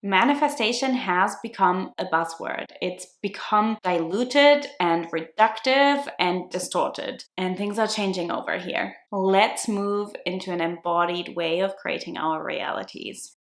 Manifestation has become a buzzword. It's become diluted and reductive and distorted. And things are changing over here. Let's move into an embodied way of creating our realities.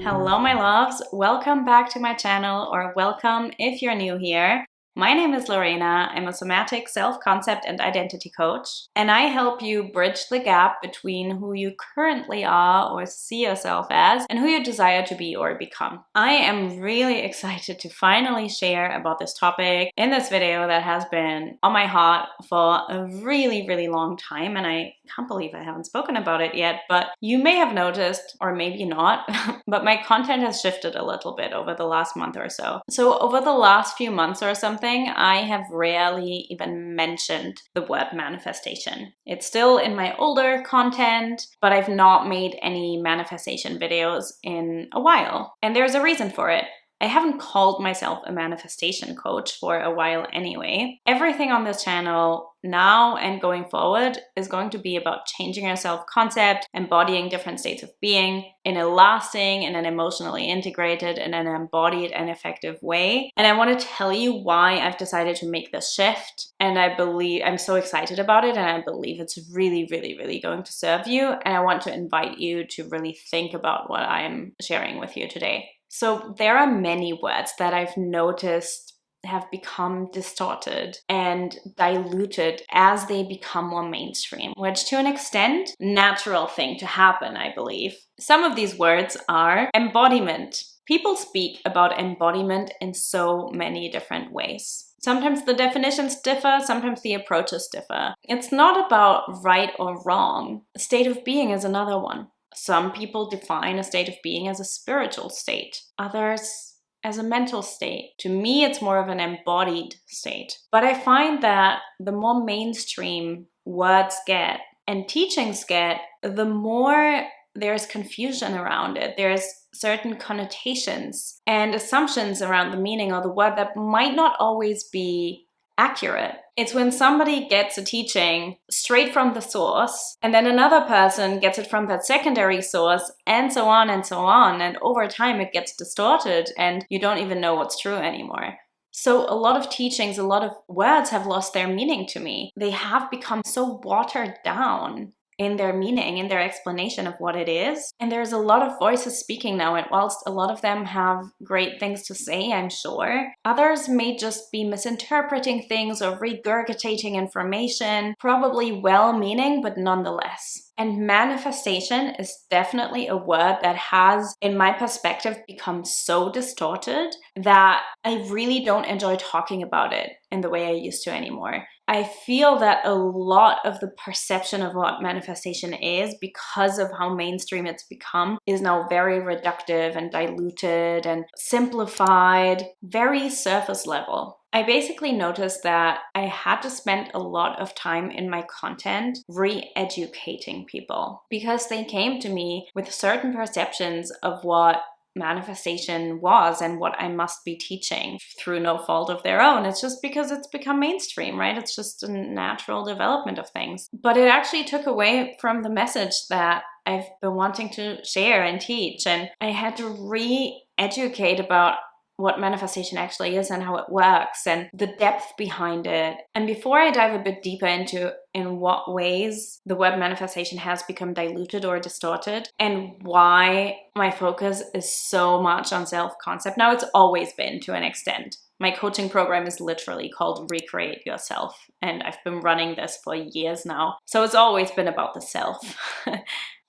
Hello, my loves. Welcome back to my channel, or welcome if you're new here. My name is Lorena. I'm a somatic self-concept and identity coach, and I help you bridge the gap between who you currently are or see yourself as and who you desire to be or become. I am really excited to finally share about this topic in this video that has been on my heart for a really long time, and I can't believe I haven't spoken about it yet, but you may have noticed, or maybe not, but my content has shifted a little bit over the last month or so. So over the last few months or something, I have rarely even mentioned the word manifestation. It's still in my older content, but I've not made any manifestation videos in a while. And there's a reason for it. I haven't called myself a manifestation coach for a while anyway. Everything on this channel now and going forward is going to be about changing your self-concept, embodying different states of being in a lasting and an emotionally integrated and an embodied and effective way. And I want to tell you why I've decided to make this shift. And I'm so excited about it, and I believe it's really going to serve you. And I want to invite you to really think about what I'm sharing with you today. So there are many words that I've noticed have become distorted and diluted as they become more mainstream, which to an extent, natural thing to happen, I believe. Some of these words are embodiment. People speak about embodiment in so many different ways. Sometimes the definitions differ, sometimes the approaches differ. It's not about right or wrong. A state of being is another one. Some people define a state of being as a spiritual state, others as a mental state. To me, it's more of an embodied state. But I find that the more mainstream words get and teachings get, the more there's confusion around it. There's certain connotations and assumptions around the meaning of the word that might not always be accurate. It's when somebody gets a teaching straight from the source, and then another person gets it from that secondary source, and so on and so on. And over time it gets distorted and you don't even know what's true anymore. So a lot of teachings, a lot of words have lost their meaning to me. They have become so watered down in their meaning, in their explanation of what it is. And there's a lot of voices speaking now, and whilst a lot of them have great things to say, I'm sure, others may just be misinterpreting things or regurgitating information, probably well-meaning, but nonetheless. And manifestation is definitely a word that has, in my perspective, become so distorted that I really don't enjoy talking about it in the way I used to anymore. I feel that a lot of the perception of what manifestation is, because of how mainstream it's become, is now very reductive and diluted and simplified, very surface level. I basically noticed that I had to spend a lot of time in my content re-educating people because they came to me with certain perceptions of what manifestation was and what I must be teaching through no fault of their own. It's just because it's become mainstream, right? It's just a natural development of things. But it actually took away from the message that I've been wanting to share and teach. And I had to re-educate about what manifestation actually is and how it works and the depth behind it. And before I dive a bit deeper into in what ways the word manifestation has become diluted or distorted and why my focus is so much on self-concept. Now, it's always been to an extent. My coaching program is literally called Recreate Yourself, and I've been running this for years now. So it's always been about the self.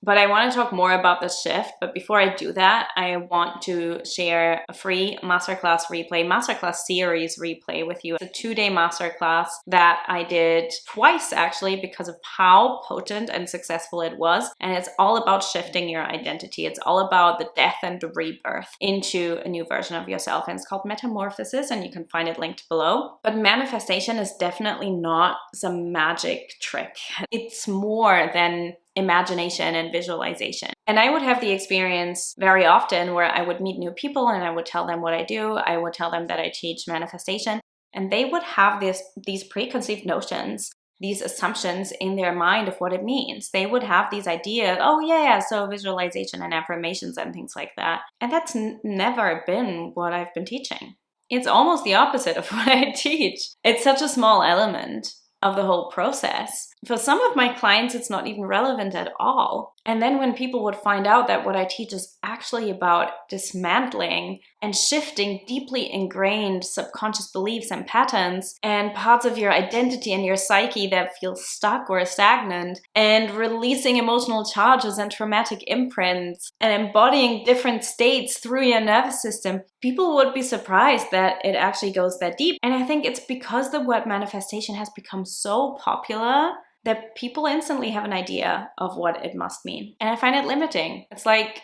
But I want to talk more about the shift. But before I do that, I want to share a free masterclass series replay with you. It's a 2-day masterclass that I did twice actually because of how potent and successful it was. And it's all about shifting your identity. It's all about the death and the rebirth into a new version of yourself. And it's called Metamorphosis, and you can find it linked below. But manifestation is definitely not some magic trick. It's more than imagination and visualization. And I would have the experience very often where I would meet new people and I would tell them what I do. I would tell them that I teach manifestation, and they would have these preconceived notions these assumptions in their mind of what it means. They would have these ideas, oh yeah, so visualization and affirmations and things like that. And that's never been what I've been teaching. It's almost the opposite of what I teach. It's such a small element of the whole process. For some of my clients, it's not even relevant at all. And then when people would find out that what I teach is actually about dismantling and shifting deeply ingrained subconscious beliefs and patterns and parts of your identity and your psyche that feel stuck or stagnant, and releasing emotional charges and traumatic imprints and embodying different states through your nervous system, people would be surprised that it actually goes that deep. And I think it's because the word manifestation has become so popular that people instantly have an idea of what it must mean. And I find it limiting. It's like,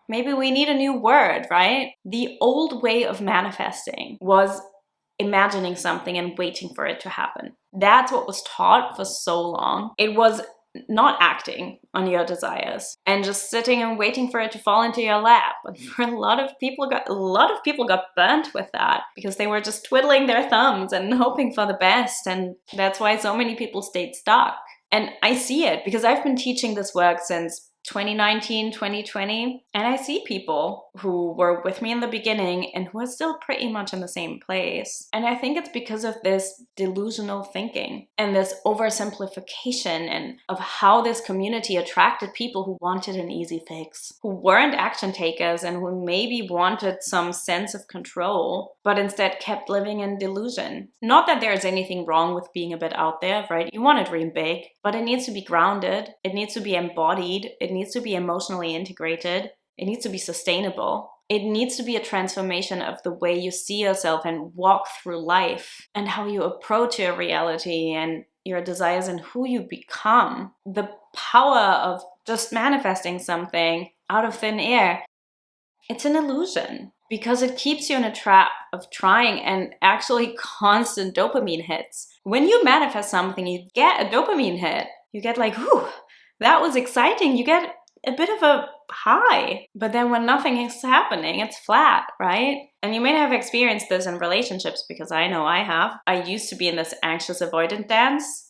maybe we need a new word, right? The old way of manifesting was imagining something and waiting for it to happen. That's what was taught for so long. It was not acting on your desires and just sitting and waiting for it to fall into your lap. But for a lot of people got burnt with that because they were just twiddling their thumbs and hoping for the best. And that's why so many people stayed stuck. And I see it because I've been teaching this work since 2019, 2020, and I see people who were with me in the beginning and who are still pretty much in the same place. And I think it's because of this delusional thinking and this oversimplification and of how this community attracted people who wanted an easy fix, who weren't action takers and who maybe wanted some sense of control, but instead kept living in delusion. Not that there's anything wrong with being a bit out there, right? You want to dream big, but it needs to be grounded. It needs to be embodied. It needs to be emotionally integrated. It needs to be sustainable. It needs to be a transformation of the way you see yourself and walk through life and how you approach your reality and your desires and who you become. The power of just manifesting something out of thin air, it's an illusion because it keeps you in a trap of trying and actually constant dopamine hits. When you manifest something, you get a dopamine hit. You get like, whew, that was exciting. You get a bit of a high. But then when nothing is happening, it's flat, right? And you may have experienced this in relationships because I know I have. I used to be in this anxious avoidant dance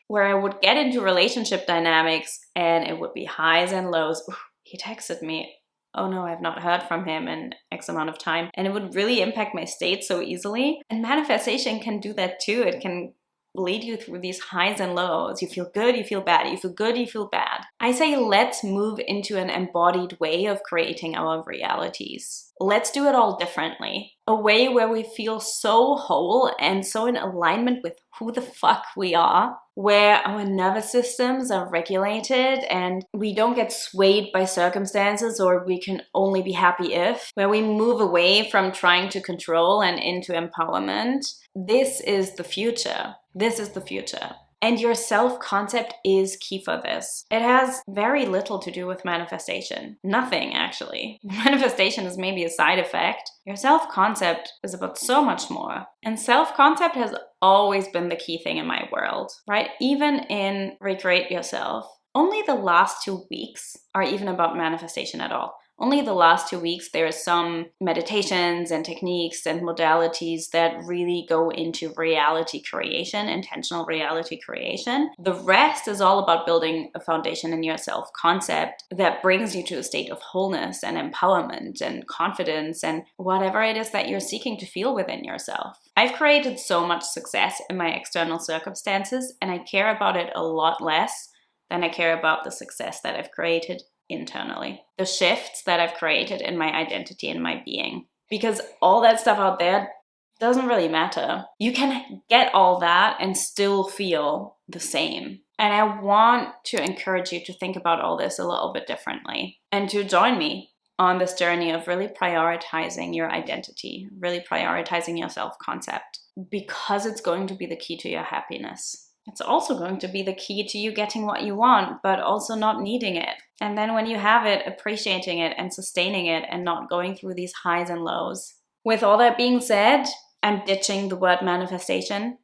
where I would get into relationship dynamics and it would be highs and lows. Ooh, he texted me. Oh no, I've not heard from him in X amount of time. And it would really impact my state so easily. And manifestation can do that too. It can lead you through these highs and lows. You feel good, you feel bad. You feel good, you feel bad. I say let's move into an embodied way of creating our realities. Let's do it all differently. A way where we feel so whole and so in alignment with who the fuck we are, where our nervous systems are regulated and we don't get swayed by circumstances or we can only be happy if, where we move away from trying to control and into empowerment. This is the future. This is the future. And your self-concept is key for this. It has very little to do with manifestation. Nothing, actually. Manifestation is maybe a side effect. Your self-concept is about so much more. And self-concept has always been the key thing in my world, right? Even in Recreate Yourself, only the last 2 weeks are even about manifestation at all. Only the last 2 weeks, there are some meditations and techniques and modalities that really go into reality creation, intentional reality creation. The rest is all about building a foundation in your self-concept that brings you to a state of wholeness and empowerment and confidence and whatever it is that you're seeking to feel within yourself. I've created so much success in my external circumstances, and I care about it a lot less than I care about the success that I've created internally, the shifts that I've created in my identity and my being. Because all that stuff out there doesn't really matter. You can get all that and still feel the same. And I want to encourage you to think about all this a little bit differently and to join me on this journey of really prioritizing your identity, really prioritizing your self-concept, because it's going to be the key to your happiness. It's also going to be the key to you getting what you want, but also not needing it. And then when you have it, appreciating it and sustaining it and not going through these highs and lows. With all that being said, I'm ditching the word manifestation.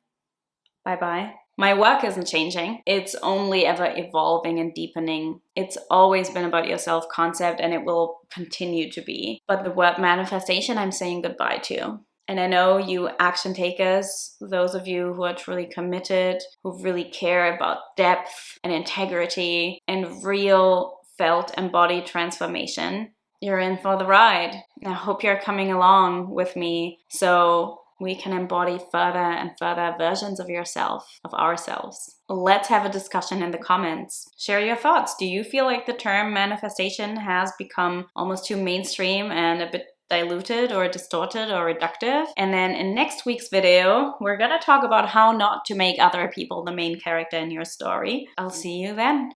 Bye-bye. My work isn't changing. It's only ever evolving and deepening. It's always been about your self-concept and it will continue to be. But the word manifestation, I'm saying goodbye to. And I know you action takers, those of you who are truly committed, who really care about depth and integrity and real felt and body transformation, you're in for the ride. I hope you're coming along with me so we can embody further and further versions of yourself, of ourselves. Let's have a discussion in the comments. Share your thoughts. Do you feel like the term manifestation has become almost too mainstream and a bit diluted or distorted or reductive? And then in next week's video, we're gonna talk about how not to make other people the main character in your story. I'll see you then.